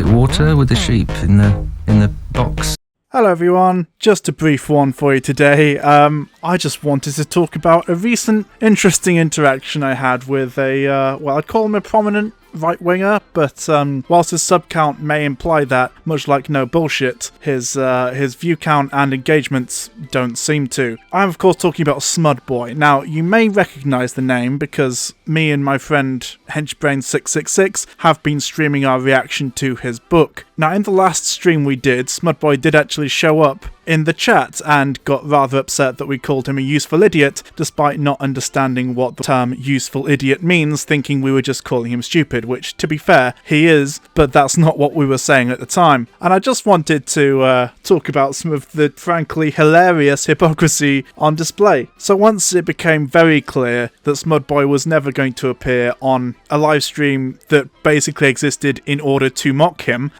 it water with the sheep in the box? Hello everyone, just a brief one for you today. I just wanted to talk about a recent interesting interaction I had with I'd call him a prominent right-winger, but whilst his sub count may imply that, much like no bullshit, his view count and engagements don't seem to. I'm of course talking about Smudboy. Now, you may recognise the name because me and my friend Henchbrain666 have been streaming our reaction to his book. Now, in the last stream we did, Smudboy did actually show up in the chat and got rather upset that we called him a useful idiot, despite not understanding what the term useful idiot means, thinking we were just calling him stupid, which, to be fair, he is, but that's not what we were saying at the time. And I just wanted to talk about some of the frankly hilarious hypocrisy on display. So once it became very clear that Smudboy was never going to appear on a live stream that basically existed in order to mock him,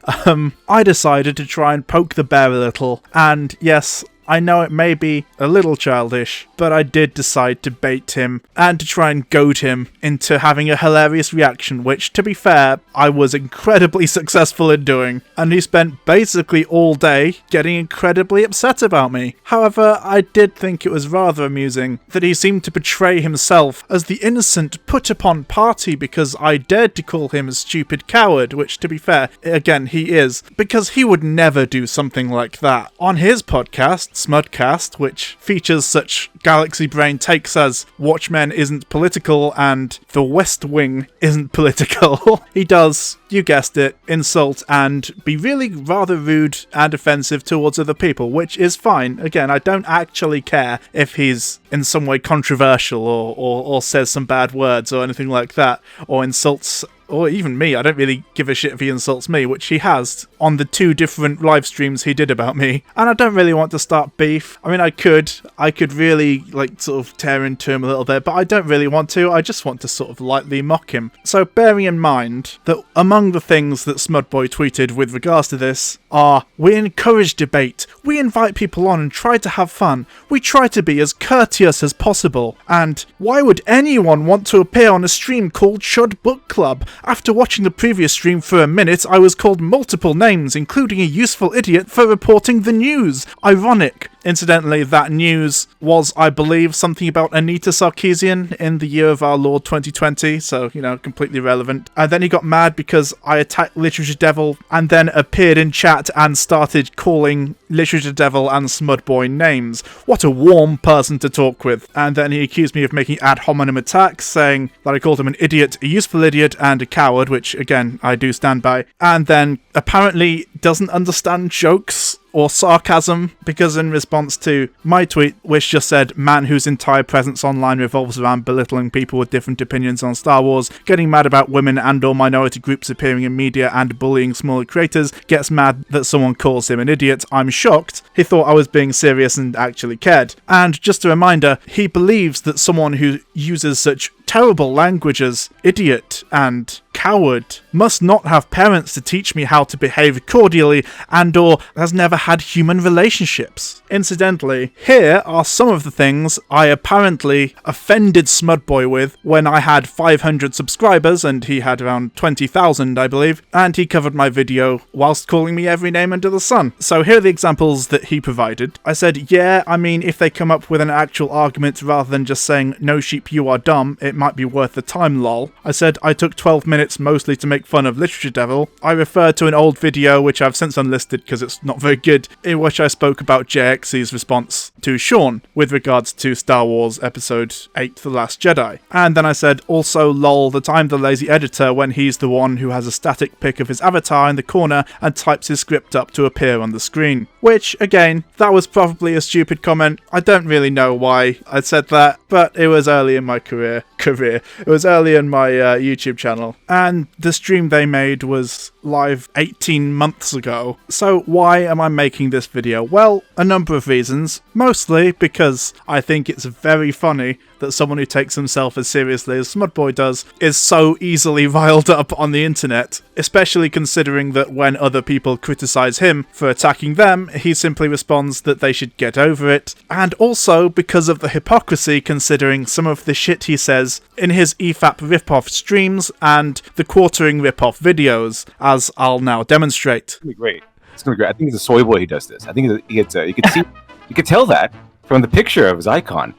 I decided to try and poke the bear a little, and yes, I know it may be a little childish, but I did decide to bait him and to try and goad him into having a hilarious reaction, which, to be fair, I was incredibly successful in doing, and he spent basically all day getting incredibly upset about me. However, I did think it was rather amusing that he seemed to portray himself as the innocent put-upon party because I dared to call him a stupid coward, which, to be fair, again, he is, because he would never do something like that. On his podcast, Smudcast, which features such galaxy brain takes as Watchmen isn't political and The West Wing isn't political, he does, you guessed it, insult and be really rather rude and offensive towards other people, which is fine. Again, I don't actually care if he's in some way controversial or says some bad words or anything like that, or insults, or even me. I don't really give a shit if he insults me, which he has on the 2 different live streams he did about me. And I don't really want to start beef. I mean, I could really, sort of tear into him a little bit, but I don't really want to. I just want to sort of lightly mock him. So bearing in mind that among the things that Smudboy tweeted with regards to this are, we encourage debate, we invite people on and try to have fun, we try to be as courteous as possible, and why would anyone want to appear on a stream called Chud Book Club? After watching the previous stream for a minute, I was called multiple names, including a useful idiot for reporting the news. Ironic. Incidentally, that news was, I believe, something about Anita Sarkeesian in the year of our Lord 2020, so, completely relevant. And then he got mad because I attacked Literature Devil and then appeared in chat and started calling Literature Devil and Smudboy names. What a warm person to talk with. And then he accused me of making ad hominem attacks, saying that I called him an idiot, a useful idiot, and a coward, which, again, I do stand by. And then apparently doesn't understand jokes or sarcasm, because in response to my tweet, which just said, man whose entire presence online revolves around belittling people with different opinions on Star Wars, getting mad about women and or minority groups appearing in media and bullying smaller creators, gets mad that someone calls him an idiot, I'm shocked. He thought I was being serious and actually cared. And just a reminder, he believes that someone who uses such terrible language as idiot and coward must not have parents to teach me how to behave cordially and or has never had human relationships. Incidentally, here are some of the things I apparently offended Smudboy with when I had 500 subscribers and he had around 20,000, I believe, and he covered my video whilst calling me every name under the sun. So here are the examples that he provided. I said, yeah, I mean, if they come up with an actual argument rather than just saying, no sheep, you are dumb, it might be worth the time, lol. I said I took 12 minutes mostly to make fun of Literature Devil. I referred to an old video, which I've since unlisted because it's not very good, in which I spoke about JX's response to Sean with regards to Star Wars Episode 8, The Last Jedi. And then I said, also lol, that I'm the lazy editor when he's the one who has a static pic of his avatar in the corner and types his script up to appear on the screen. Which, again, that was probably a stupid comment. I don't really know why I said that, but it was early in my career. It was early in my YouTube channel. And the stream they made was live 18 months ago. So why am I making this video? Well, a number of reasons. Mostly because I think it's very funny that someone who takes himself as seriously as Smudboy does is so easily riled up on the internet, especially considering that when other people criticize him for attacking them, he simply responds that they should get over it, and also because of the hypocrisy considering some of the shit he says in his EFAP ripoff streams and the quartering ripoff videos, as I'll now demonstrate. It's gonna be great. It's gonna be great. I think it's a soy boy who does this. I think he gets you could see, you could tell that from the picture of his icon.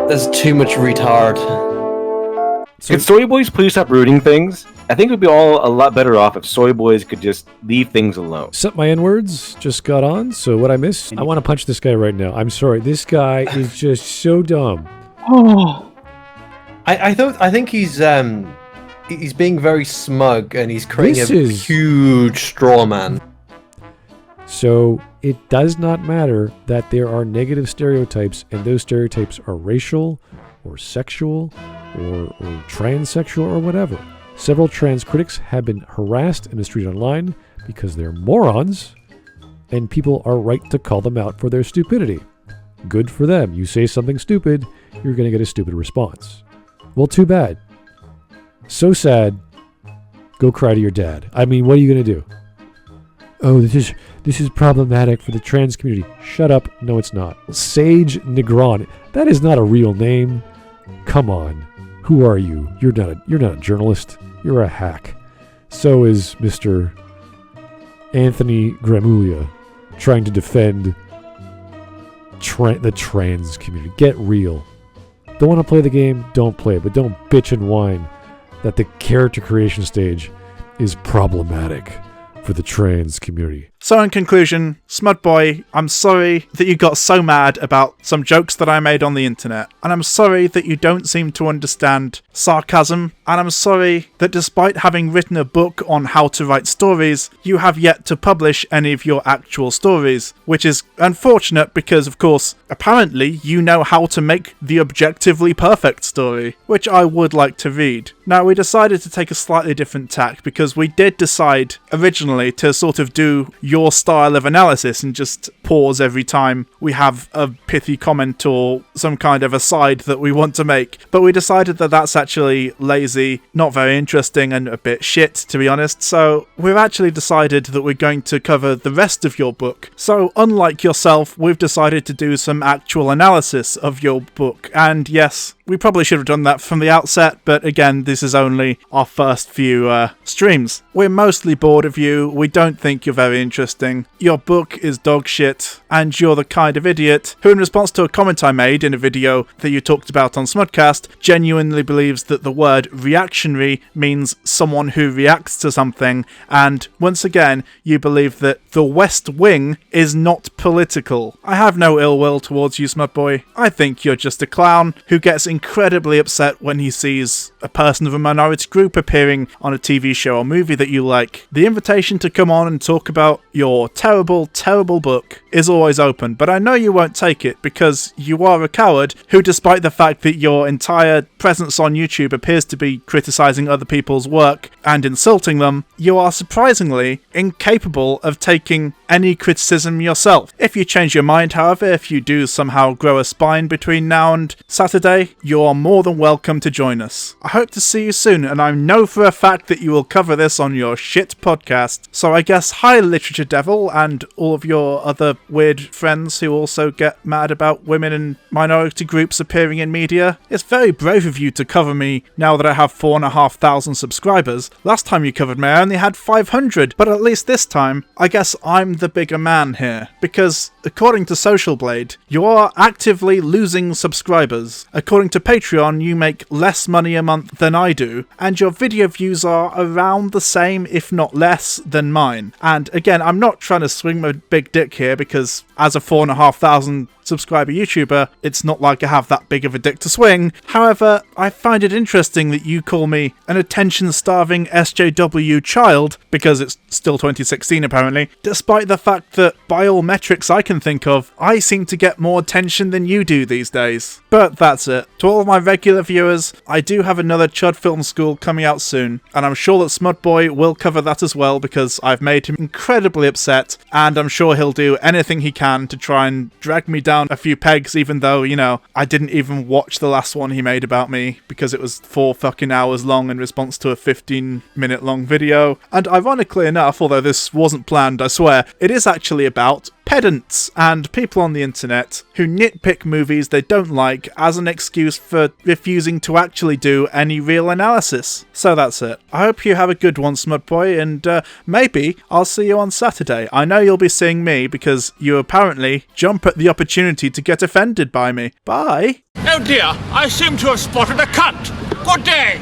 There's too much retard. Could soy boys please stop rooting things? I think we'd be all a lot better off if soy boys could just leave things alone. Except my N-words just got on, so what I missed? I want to punch this guy right now. I'm sorry. This guy is just so dumb. Oh, I think he's being very smug and he's creating a huge straw man. So it does not matter that there are negative stereotypes, and those stereotypes are racial or sexual or transsexual or whatever. Several trans critics have been harassed and mistreated online because they're morons, and people are right to call them out for their stupidity. Good for them. You say something stupid, you're going to get a stupid response. Well, too bad. So sad. Go cry to your dad. I mean, what are you going to do? Oh, this is problematic for the trans community. Shut up. No, it's not. Sage Negron. That is not a real name. Come on. Who are you? You're not a journalist. You're a hack. So is Mr. Anthony Gramuglia trying to defend the trans community. Get real. Don't want to play the game? Don't play it. But don't bitch and whine that the character creation stage is problematic for the trans community. So in conclusion, Smudboy, I'm sorry that you got so mad about some jokes that I made on the internet, and I'm sorry that you don't seem to understand sarcasm, and I'm sorry that despite having written a book on how to write stories, you have yet to publish any of your actual stories, which is unfortunate because, of course, apparently you know how to make the objectively perfect story, which I would like to read. Now, we decided to take a slightly different tack because we did decide originally to sort of do your style of analysis and just pause every time we have a pithy comment or some kind of aside that we want to make. But we decided that that's actually lazy, not very interesting, and a bit shit, to be honest. So we've actually decided that we're going to cover the rest of your book. So unlike yourself, we've decided to do some actual analysis of your book. And yes, we probably should have done that from the outset, but again, this is only our first few streams. We're mostly bored of you, we don't think you're very interesting, your book is dog shit, and you're the kind of idiot who, in response to a comment I made in a video that you talked about on Smudcast, genuinely believes that the word reactionary means someone who reacts to something, and once again, you believe that the West Wing is not political. I have no ill will towards you, Smudboy. I think you're just a clown who gets incredibly upset when he sees a person of a minority group appearing on a TV show or movie that you like. The invitation to come on and talk about your terrible, terrible book is always open, but I know you won't take it because you are a coward who, despite the fact that your entire presence on YouTube appears to be criticizing other people's work and insulting them, you are surprisingly incapable of taking any criticism yourself. If you change your mind, however, if you do somehow grow a spine between now and Saturday, you are more than welcome to join us. I hope to see you soon, and I know for a fact that you will cover this on your shit podcast. So I guess hi Literature Devil and all of your other weird friends who also get mad about women and minority groups appearing in media. It's very brave of you to cover me now that I have 4,500 subscribers. Last time you covered me I only had 500, but at least this time I guess I'm the bigger man here, because according to Social Blade, you are actively losing subscribers. According to Patreon, you make less money a month than I do, and your video views are around the same, if not less, than mine. And again, I'm not trying to swing my big dick here, because as a 4,500 subscriber YouTuber, it's not like I have that big of a dick to swing. However, I find it interesting that you call me an attention-starving SJW child, because it's still 2016 apparently, despite the fact that by all metrics I can think of, I seem to get more attention than you do these days. But that's it. To all of my regular viewers, I do have another Chud Film School coming out soon, and I'm sure that Smudboy will cover that as well, because I've made him incredibly upset, and I'm sure he'll do anything he can to try and drag me down down a few pegs, even though, you know, I didn't even watch the last one he made about me because it was 4 fucking hours long in response to a 15-minute long video. And ironically enough, although this wasn't planned, I swear, it is actually about pedants and people on the internet who nitpick movies they don't like as an excuse for refusing to actually do any real analysis. So that's it. I hope you have a good one, Smudboy, and maybe I'll see you on Saturday. I know you'll be seeing me because you apparently jump at the opportunity to get offended by me. Bye! Oh dear, I seem to have spotted a cunt. Good day!